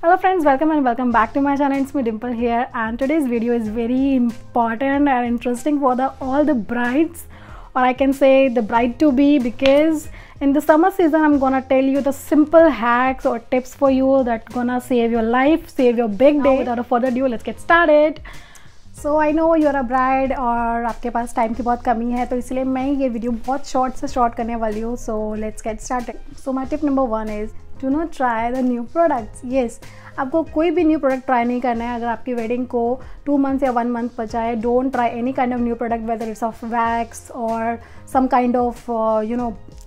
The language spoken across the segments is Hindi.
Hello friends, welcome and welcome back to my channel. It's me Dimple here, and today's video is very important and interesting for all the brides, or I can say the bride to be, because in the summer season I'm gonna tell you the simple hacks or tips for you that gonna save your life, save your big day. Without further ado, let's get started. So I know you're a bride और आपके पास टाइम की बहुत कमी है, तो इसलिए मैं ये वीडियो बहुत शॉर्ट करने वाली हूँ. So let's get started. So my tip number 1 is do not try the new products. Yes, आपको कोई भी न्यू प्रोडक्ट ट्राई नहीं करना है. अगर आपकी वेडिंग को 2 मंथ्स या 1 मंथ बचा है, don't try any kind of new product, whether it's of wax और some kind of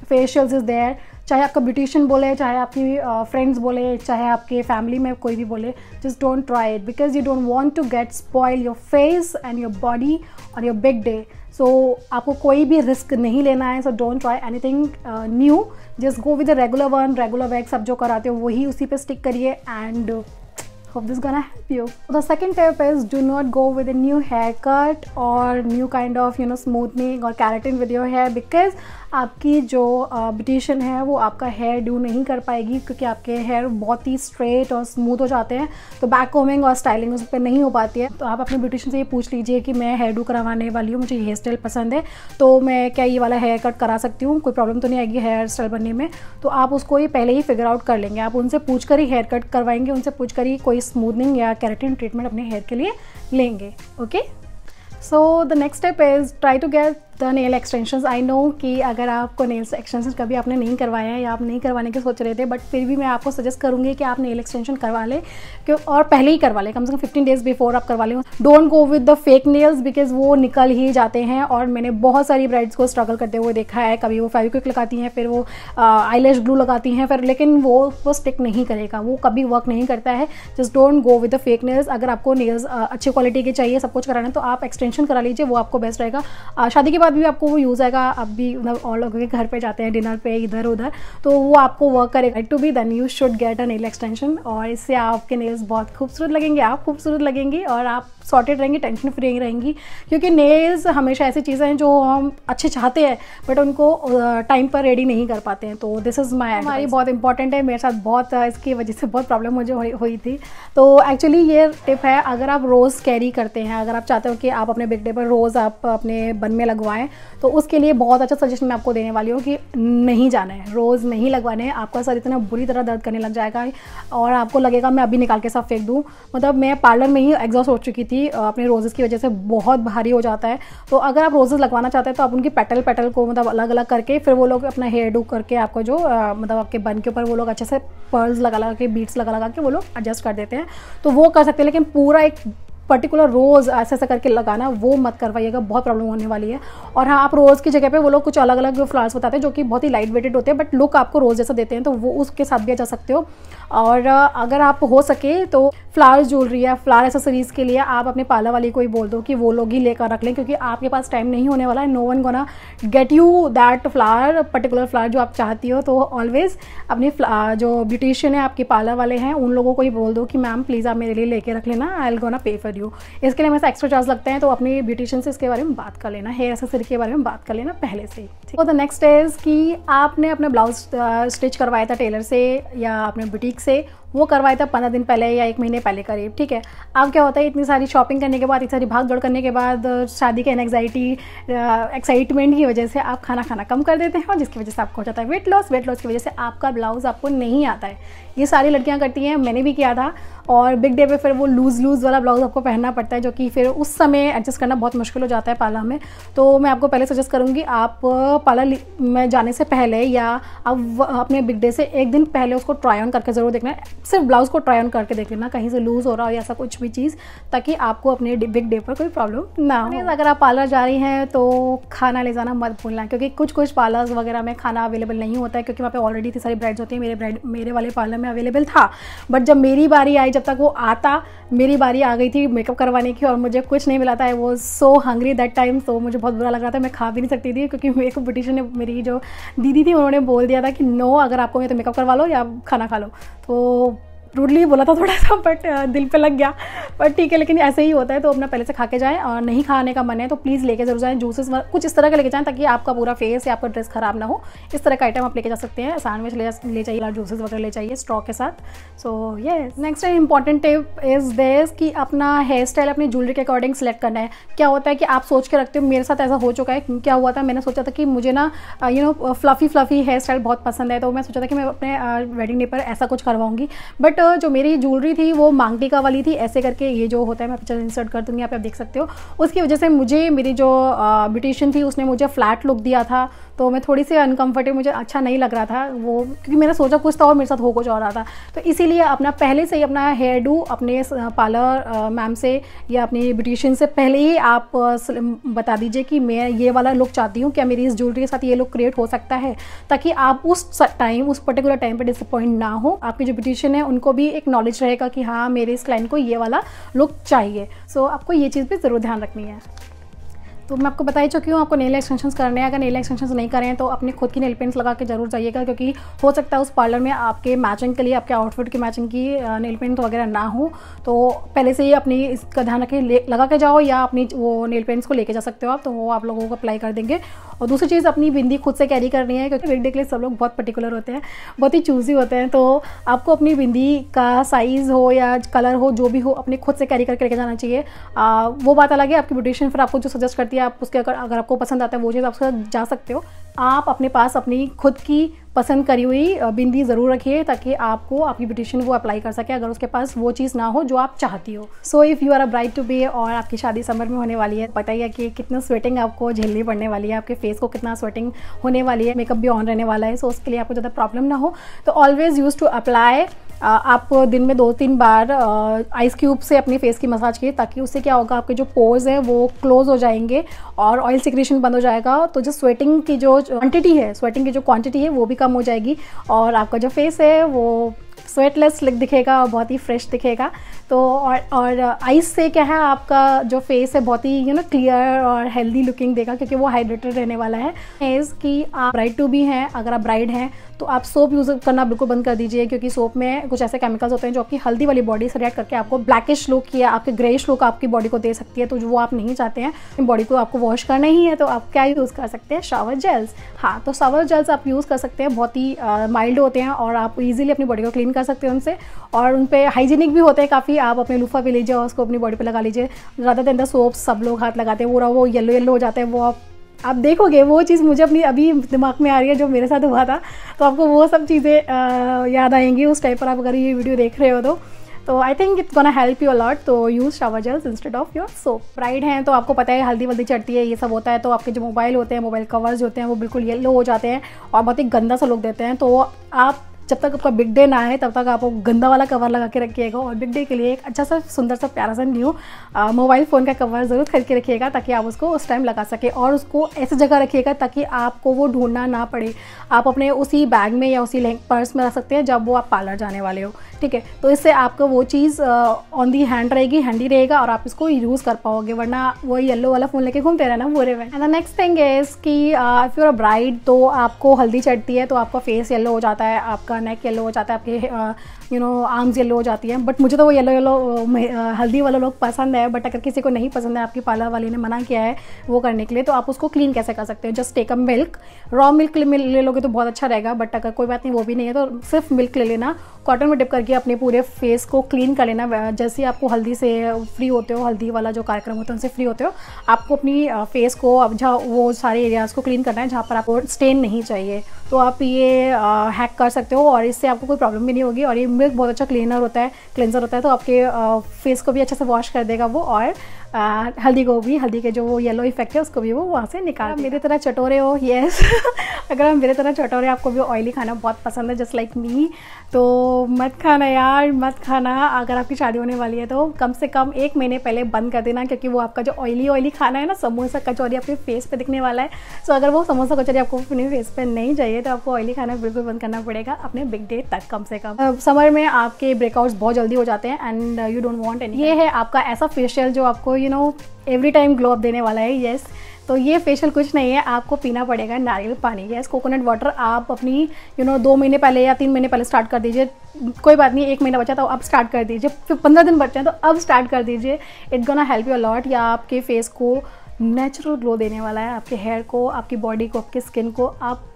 facials is there. चाहे आपका ब्यूटिशियन बोले, चाहे आपकी फ्रेंड्स बोले, चाहे आपके फैमिली में कोई भी बोले, just don't try it because you don't want to get spoil your face and your body on your big day. So आपको कोई भी रिस्क नहीं लेना है. So don't try anything new, just go with the regular wax. आप जो कराते हो वही उसी पे स्टिक करिए and hope this is gonna help you. The second tip is do not go with a new haircut or new kind of smoothing or keratin with your hair, because आपकी जो ब्यूटिशियन है वो आपका हेयर डू नहीं कर पाएगी, क्योंकि आपके हेयर बहुत ही स्ट्रेट और स्मूथ हो जाते हैं, तो बैक कोमिंग और स्टाइलिंग उस पर नहीं हो पाती है. तो आप अपने ब्यूटिशियन से ये पूछ लीजिए कि मैं हेयर डू करवाने वाली हूँ, मुझे हेयर स्टाइल पसंद है, तो मैं क्या ये वाला हेयर कट करा सकती हूँ, कोई प्रॉब्लम तो नहीं आएगी हेयर स्टाइल बनने में. तो आप उसको ही पहले ही फिगर आउट कर लेंगे. आप उनसे पूछ कर ही हेयर कट करवाएंगे, उनसे पूछ कर ही कोई स्मूथनिंग या केराटिन ट्रीटमेंट अपने हेयर के लिए लेंगे. Okay, so the next step is try to get the nail extensions. I know कि अगर आपको नेल्स एक्सटेंशंस कभी आपने नहीं करवाया है या आप नहीं करवाने की सोच रहे थे, बट फिर भी मैं आपको सजेस्ट करूँगी कि आप नेल एक्सटेंशन करवा लें, क्यों और पहले ही करवा लें, कम से कम 15 डेज़ बिफोर आप करवा लें. Don't go with the fake nails because वो निकल ही जाते हैं, और मैंने बहुत सारी ब्राइड्स को स्ट्रगल करते हुए देखा है. कभी वो फेविक्विक लगाती हैं, फिर वो आईलैश ग्लू लगाती हैं, फिर लेकिन वो स्टिक नहीं करेगा, वो कभी वर्क नहीं करता है. Just don't go with the fake nails. अगर आपको नेल्स अच्छी क्वालिटी के चाहिए, सब कुछ कराना है, तो आप एक्सटेंशन करा लीजिए, वो आपको बेस्ट रहेगा. शादी के बाद भी आपको वो यूज़ आएगा. आप भी मतलब और लोगों के घर पे जाते हैं डिनर पे इधर उधर, तो वो आपको वर्क करेगा. To be then you should get a nail extension, और इससे आपके नेल्स बहुत खूबसूरत लगेंगे, आप खूबसूरत लगेंगी और आप सॉर्टेड रहेंगी, टेंशन फ्री रहेंगी. क्योंकि नेल्स हमेशा ऐसी चीज़ें हैं जो हम अच्छे चाहते हैं बट उनको टाइम पर रेडी नहीं कर पाते हैं. तो दिस इज़ माई हमारी बहुत इंपॉर्टेंट है. मेरे साथ बहुत इसकी वजह से बहुत प्रॉब्लम मुझे हुई थी. तो एक्चुअली ये टिप है, अगर आप रोज़ कैरी करते हैं, अगर आप चाहते हो कि आप अपने बिग डे पर रोज़ आप अपने बन में लगवाएं, तो उसके लिए बहुत अच्छा सजेशन मैं आपको देने वाली हूँ कि नहीं जाना है, रोज़ नहीं लगवाने. आपका सर इतना बुरी तरह दर्द करने लग जाएगा और आपको लगेगा मैं अभी निकाल के सब फेंक दूँ. मतलब मैं पार्लर में ही एग्जॉस्ट हो चुकी थी अपने रोजेस की वजह से, बहुत भारी हो जाता है. तो अगर आप रोजेस लगवाना चाहते हैं तो आप उनकी पेटल को मतलब अलग अलग करके, फिर वो लोग अपना हेयर डू करके आपको जो मतलब आपके बन के ऊपर वो लोग अच्छे से पर्ल्स लगा के, बीट्स लगा के वो लोग एडजस्ट कर देते हैं. तो वो कर सकते हैं, लेकिन पूरा एक पर्टिकुलर रोज़ ऐसा करके लगाना वो मत करवाइएगा, बहुत प्रॉब्लम होने वाली है. और हाँ, आप रोज़ की जगह पे वो लोग कुछ अलग अलग फ्लावर्स बताते हैं जो कि बहुत ही लाइट वेटेड होते हैं, बट लुक आपको रोज़ जैसा देते हैं, तो वो उसके साथ भी जा सकते हो. और अगर आप हो सके तो फ्लावर्स ज्वेलरी या फ्लावर एसेसरीज़ के लिए आप अपने पार्लर वाली को ही बोल दो कि वो लोग ही लेकर रख लें, क्योंकि आपके पास टाइम नहीं होने वाला है. No one gonna get you that flower, particular flower जो आप चाहती हो. तो ऑलवेज अपनी जो ब्यूटिशियन है, आपके पार्लर वाले हैं, उन लोगों को ही बोल दो कि मैम प्लीज़ आप मेरे लिए लेके रख लेना, I will gonna pay for you. इसके लिए हमें एक्स्ट्रा चार्ज लगते हैं, तो अपनी ब्यूटिशियन से इसके बारे में बात कर लेना, हेयर एसेसरी के बारे में बात कर लेना पहले से ही. तो द नेक्स्ट इज़ कि आपने अपना ब्लाउज स्टिच करवाया था टेलर से या अपने बुटीक से, वो करवाया था 15 दिन पहले या 1 महीने पहले करीब, ठीक है. अब क्या होता है, इतनी सारी शॉपिंग करने के बाद, इतनी सारी भाग दौड़ करने के बाद, शादी के एंग्जाइटी एक्साइटमेंट की वजह से आप खाना कम कर देते हैं, और जिसकी वजह से आपको हो जाता है वेट लॉस की वजह से आपका ब्लाउज़ आपको नहीं आता है. ये सारी लड़कियां करती हैं, मैंने भी किया था. और बिग डे पे फिर वो लूज़ वाला ब्लाउज़ आपको पहनना पड़ता है, जो कि फिर उस समय एडजस्ट करना बहुत मुश्किल हो जाता है पार्लर में. तो मैं आपको पहले सजेस्ट करूँगी, आप पार्लर में जाने से पहले या आप अपने बिग डे से 1 दिन पहले उसको ट्राई ऑन करके ज़रूर देखना. सिर्फ ब्लाउज़ को ट्राई ऑन करके देख लेना, कहीं से लूज़ हो रहा हो या ऐसा कुछ भी चीज़, ताकि आपको अपने बिग डे पर कोई प्रॉब्लम ना हो. अगर आप पार्लर जा रही हैं तो खाना ले जाना मत भूलना, क्योंकि कुछ पार्लर्स वगैरह में खाना अवेलेबल नहीं होता है, क्योंकि वहाँ पे ऑलरेडी इतनी सारी ब्राइड्स होती हैं. मेरे वाले पार्लर में अवेलेबल था, बट जब मेरी बारी आई, जब तक वो आता, मेरी बारी आ गई थी मेकअप करवाने की और मुझे कुछ नहीं मिला था. I was so hungry that time, तो मुझे बहुत बुरा लग रहा था, मैं खा भी नहीं सकती थी, क्योंकि मेरे को ब्यूटिशियन ने, मेरी जो दीदी थी, उन्होंने बोल दिया था कि नो, अगर आपको मैं तो मेकअप करवा लो या खाना खा लो. तो रूडली बोला था थोड़ा सा, बट दिल पे लग गया, बट ठीक है, लेकिन ऐसे ही होता है। तो अपना पहले से खा के जाएँ, और नहीं खाने का मन है तो प्लीज़ लेके जरूर जाएँ। जूसेस कुछ इस तरह का लेके जाएँ ताकि आपका पूरा फेस या आपका ड्रेस खराब ना हो। इस तरह का आइटम आप लेके जा सकते हैं। सैंडविच ले जाइए, जूसेस वगैरह ले जाइए स्ट्रॉ के साथ। So yes, next important tip is this कि अपना हेयर स्टाइल अपनी ज्वेलरी के अकॉर्डिंग सेलेक्ट करना है। क्या होता है कि आप सोच के रखते हो, मेरे साथ ऐसा हो चुका है। क्या हुआ था, मैंने सोचा था कि मुझे ना फ्लफ़ी हेयर स्टाइल बहुत पसंद है, तो मैं सोचा था कि मैं अपने वेडिंग डे पर ऐसा कुछ करवाऊंगी। बट जो मेरी ज्वेलरी थी वो मांग टीका वाली थी, ऐसे करके ये जो होता है, मैं पिक्चर इंसर्ट कर दूँगी, यहाँ पे आप देख सकते हो। उसकी वजह से मुझे मेरी जो ब्यूटिशियन थी उसने मुझे फ्लैट लुक दिया था, तो मैं थोड़ी सी अनकंफर्टेबल, मुझे अच्छा नहीं लग रहा था वो, क्योंकि मैंने सोचा कुछ था और मेरे साथ हो कुछ और रहा था। तो इसीलिए अपना पहले से ही अपना हेयर डू अपने पार्लर मैम से या अपनी ब्यूटिशियन से पहले ही आप बता दीजिए कि मैं ये वाला लुक चाहती हूँ, क्या मेरी इस ज्वेलरी के साथ ये लुक क्रिएट हो सकता है, ताकि आप उस पर्टिकुलर टाइम पे डिसअपॉइंट ना हो। आपकी जो ब्यूटिशियन है उनको भी एक नॉलेज रहेगा कि हाँ, मेरे इस क्लाइंट को ये वाला लुक चाहिए। सो आपको ये चीज़ भी ज़रूर ध्यान रखनी है। तो मैं आपको बता ही चुकी हूँ, आपको नेल एक्सटेंशंस करने हैं। अगर नेल एक्सटेंशंस नहीं करें तो अपने खुद की नेल पेंट्स लगा के जरूर जाइएगा, क्योंकि हो सकता है उस पार्लर में आपके मैचिंग के लिए, आपके आउटफिट की मैचिंग की नेल पेंट वगैरह ना हो। तो पहले से ही अपनी इसका ध्यान रखें, लगा के जाओ, या अपनी वो नेल पेंट्स को लेके जा सकते हो आप, तो वो आप लोगों को अप्लाई कर देंगे। और दूसरी चीज़, अपनी बिंदी खुद से कैरी करनी है, क्योंकि बिंदी के लिए सब लोग बहुत पर्टिकुलर होते हैं, बहुत ही चूज़ी होते हैं। तो आपको अपनी बिंदी का साइज़ हो या कलर हो, जो भी हो, अपने खुद से कैरी करके लेके जाना चाहिए। वो बात अलग है, आपकी ब्यूटिशियन फिर आपको जो सजेस्ट करती है, आप उसके अगर आपको पसंद आता है वो चीज़ आप उसके साथ जा सकते हो। आप अपने पास अपनी खुद की पसंद करी हुई बिंदी ज़रूर रखिए, ताकि आपको आपकी ब्यूटिशियन वो अप्लाई कर सके अगर उसके पास वो चीज़ ना हो जो आप चाहती हो। So if you are a bride to be और आपकी शादी समर में होने वाली है, पता ही है कि कितना स्वेटिंग आपको झेलनी पड़ने वाली है, आपके फेस को कितना स्वेटिंग होने वाली है, मेकअप भी ऑन रहने वाला है। सो उसके लिए आपको ज़्यादा प्रॉब्लम ना हो तो ऑलवेज़ यूज़ टू अप्लाई। आप दिन में 2-3 बार आइस क्यूब से अपनी फेस की मसाज कीजिए, ताकि उससे क्या होगा, आपके जो पोर्स हैं वो क्लोज हो जाएंगे और ऑयल सिक्रेशन बंद हो जाएगा। तो जो स्वेटिंग की जो क्वांटिटी है वो भी कम हो जाएगी, और आपका जो फेस है वो स्वेटलेस दिखेगा और बहुत ही फ्रेश दिखेगा। तो और आइस से क्या है, आपका जो फेस है बहुत ही क्लियर और हेल्दी लुकिंग देगा, क्योंकि वो हाइड्रेटेड रहने वाला है। फेस कि आप ब्राइड टू बी हैं, अगर आप ब्राइड हैं तो आप सोप यूज़ करना बिल्कुल बंद कर दीजिए, क्योंकि सोप में कुछ ऐसे केमिकल्स होते हैं जो आपकी हल्दी वाली बॉडी से रिएक्ट करके आपको ब्लैकिश लुक या आपके ग्रेइश लुक आपकी बॉडी को दे सकती है। तो जो वो आप नहीं चाहते हैं, बॉडी को आपको वॉश करना ही है, तो आप क्या यूज़ कर सकते हैं, शावर जेल्स। हाँ, तो शावर जेल्स आप यूज़ कर सकते हैं, बहुत ही माइल्ड होते हैं और आप ईजिली अपनी बॉडी को क्लीन कर सकते हैं उनसे, और उन पर हाइजीनिक भी होते हैं काफ़ी। आप अपने लूफा पे लीजिए और उसको अपनी बॉडी पे लगा लीजिए। ज़्यादा देर सोप सब लोग हाथ लगाते हैं, पूरा वो येलो हो जाता है, वो आप देखोगे वो चीज़ मुझे अपनी अभी दिमाग में आ रही है जो मेरे साथ हुआ था, तो आपको वो सब चीज़ें याद आएंगी उस टाइम पर आप अगर ये वीडियो देख रहे हो तो I think it's gonna help you a lot. तो use shower gels instead of your soap. Bride हैं तो आपको पता है हल्दी वल्दी चढ़ती है, ये सब होता है, तो आपके जो मोबाइल होते हैं, मोबाइल कवर्स होते हैं, वो बिल्कुल येलो हो जाते हैं और बहुत ही गंदा सा लुक देते हैं। तो आप जब तक आपका बिग डे ना आए तब तक आप गंदा वाला कवर लगा के रखिएगा, और बिग डे के लिए एक अच्छा सा सुंदर सा प्यारा सा न्यू मोबाइल फ़ोन का कवर ज़रूर खरीद के रखिएगा, ताकि आप उसको उस टाइम लगा सके, और उसको ऐसी जगह रखिएगा ताकि आपको वो ढूंढना ना पड़े। आप अपने उसी बैग में या उसी पर्स में रख सकते हैं जब वो आप पार्लर जाने वाले हो, ठीक है। तो इससे आपको वो चीज़ ऑन दी हैंड रहेगी, हैंडी रहेगा, और आप इसको यूज़ कर पाओगे, वरना वो येलो वाला फ़ोन लेके घूमते रहना पूरे में। And the next thing is कि if you are a bride, तो आपको हल्दी चढ़ती है तो आपका फेस येलो हो जाता है, आपका नेक येलो हो जाता है, आपके आर्म्स येलो हो जाती हैं। बट मुझे तो वो येलो हल्दी वाला लोग पसंद है, बट अगर किसी को नहीं पसंद है, आपकी पार्लर वाली ने मना किया है वो करने के लिए, तो आप उसको क्लीन कैसे कर सकते हो। Just take a milk, raw milk ले लोगे तो बहुत अच्छा रहेगा, बट अगर कोई बात नहीं वो भी नहीं है तो सिर्फ मिल्क ले लेना, कॉटन में डिप करके अपने पूरे फेस को क्लीन कर लेना। जैसे आपको हल्दी से फ्री होते हो, हल्दी वाला जो कार्यक्रम होता है उनसे फ्री होते हो, आपको अपनी फेस को अब जहाँ वो सारे एरियाज़ को क्लीन करना है जहाँ पर आपको स्टेन नहीं चाहिए, तो आप ये हैक कर सकते हो, और इससे आपको कोई प्रॉब्लम भी नहीं होगी। और ये मिल्क बहुत अच्छा क्लीनर होता है, क्लेंजर होता है, तो आपके फेस को भी अच्छे से वॉश कर देगा वो, और हल्दी को भी, हल्दी के जो वो येलो इफेक्ट है उसको भी वो वहाँ से निकाल। मेरी तरह चटोरे हो, यस अगर आप मेरे तरह चटोरे, आपको भी ऑयली खाना बहुत पसंद है जस्ट लाइक मी, तो मत खाना यार, मत खाना। अगर आपकी शादी होने वाली है तो कम से कम 1 महीने पहले बंद कर देना, क्योंकि वो आपका जो ऑयली खाना है ना, समोसा कचौरी आपके फेस पे दिखने वाला है। सो अगर वो समोसा कचौरी आपको अपने फेस पे नहीं चाहिए तो आपको ऑयली खाना बिल्कुल बंद करना पड़ेगा अपने बिग डे तक कम से कम। समर में आपके ब्रेकआउट्स बहुत जल्दी हो जाते हैं and you don't want any. ये है आपका ऐसा फेशियल जो आपको एवरी टाइम ग्लो अप देने वाला है। येस, तो ये फेशियल कुछ नहीं है, आपको पीना पड़ेगा नारियल पानी। यस, कोकोनट वाटर आप अपनी 2 महीने पहले या 3 महीने पहले स्टार्ट कर दीजिए, कोई बात नहीं, 1 महीना बचा तो अब स्टार्ट कर दीजिए, फिर 15 दिन बचे हैं तो अब स्टार्ट कर दीजिए। It gonna help you a lot. या आपके फेस को नेचुरल ग्लो देने वाला है, आपके हेयर को, आपकी बॉडी को, आपकी स्किन को। आप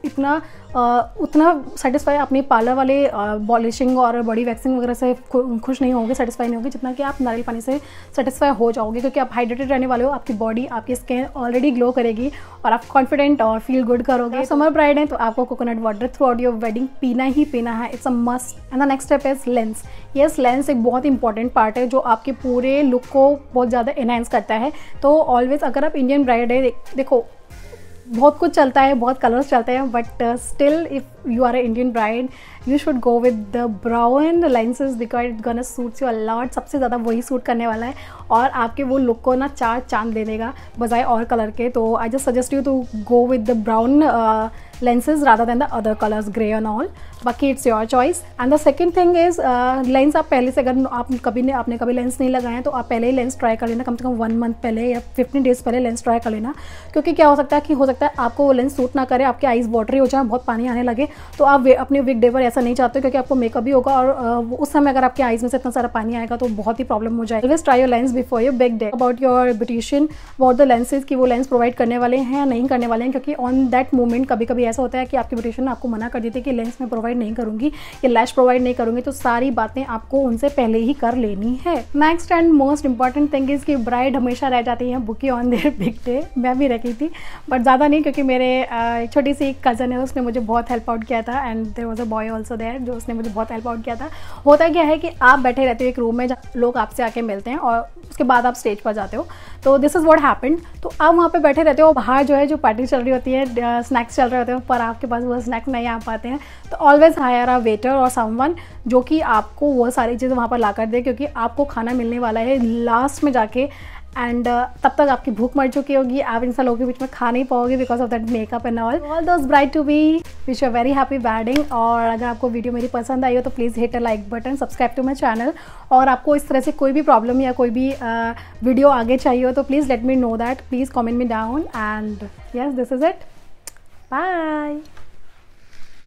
उतना सेटिस्फाई अपनी पार्लर वाले पॉलिशिंग और बॉडी वैक्सिंग वगैरह से खुश नहीं होंगे, सेटिस्फाई नहीं होंगे जितना कि आप नारियल पानी से सेटिस्फाई हो जाओगे, क्योंकि आप हाइड्रेटेड रहने वाले हो, आपकी बॉडी, आपकी स्किन ऑलरेडी ग्लो करेगी और आप कॉन्फिडेंट और फील गुड करोगे। समर ब्राइड है तो आपको coconut water through out your wedding पीना ही पीना है, it's a must. And the next step is lens. Yes, lens एक बहुत इंपॉर्टेंट पार्ट है जो आपके पूरे लुक को बहुत ज़्यादा एनहांस करता है। तो ऑलवेज अगर आप इंडियन ब्राइड है, देखो बहुत कुछ चलता है, बहुत कलर्स चलते हैं, but still if you are a Indian bride you should go with the brown lenses because it gonna suits you a lot. सबसे ज़्यादा वही सूट करने वाला है और आपके वो लुक को ना 4 चांद दे देगा बजाय और कलर के। तो I just suggest you to go with the brown lenses rather than the other colors, grey and all. बाकी it's your choice. And the second thing is lens आप पहले से, अगर आपने कभी लेंस नहीं लगाए हैं तो आप पहले ही लेंस ट्राई कर लेना, कम से कम 1 मंथ पहले या 15 डेज़ पहले लेंस ट्राई कर लेना। क्योंकि क्या हो सकता है आपको वो लेंस सूट ना करे, आपके आईज वाटरी हो जाए, बहुत पानी आने लगे, तो आप अपने वीक डे पर ऐसा नहीं चाहते क्योंकि आपको मेकअप भी होगा और उस समय अगर आपके आईज में से इतना सारा पानी आएगा तो बहुत ही प्रॉब्लम हो जाएगी। Always try your lens before your big day. About your beautician, about the lenses कि वो लेंस प्रोवाइड करने वाले हैं या नहीं करने वाले हैं, क्योंकि ऑन दैट मोमेंट कभी कभी ऐसा होता है कि आपकी ब्यूटिशियन आपको मना कर देती है कि लेंस में प्रोवाइड नहीं करूँगी या लैश प्रोवाइड नहीं करूँगी, तो सारी बातें आपको उनसे पहले ही कर लेनी है। Next and most important thing is कि ब्राइड हमेशा रह जाती है बुकी ऑन देयर बिग डे। मैं भी रखी थी बट ज़्यादा नहीं, क्योंकि मेरे एक छोटी सी कज़न है, उसने मुझे बहुत हेल्प आउट किया था and there was a boy also there जो उसने मुझे बहुत हेल्प आउट किया था। होता क्या है कि आप बैठे रहते हो एक रूम में जहाँ लोग आपसे आके मिलते हैं और उसके बाद आप स्टेज पर जाते हो, तो दिस इज़ व्हाट हैपेंड। तो आप वहाँ पे बैठे रहते हो, बाहर जो है जो पार्टी चल रही होती है, स्नैक्स चल रहे होते हैं, पर आपके पास वो स्नैक्स नहीं आ पाते हैं, तो ऑलवेज हायर अ वेटर और समवन जो कि आपको वो सारी चीज़ें वहाँ पर ला कर दे, क्योंकि आपको खाना मिलने वाला है लास्ट में जाके। एंड तब तक आपकी भूख मर चुकी होगी, आप इन सब लोगों के बीच में खा नहीं पाओगे because of that makeup and all those bride to be wish a very happy wedding. और अगर आपको वीडियो मेरी पसंद आई हो तो please hit a like button, subscribe to my channel. और आपको इस तरह से कोई भी प्रॉब्लम या कोई भी वीडियो आगे चाहिए हो तो please let me know that, please comment me down. And yes, this is it, bye.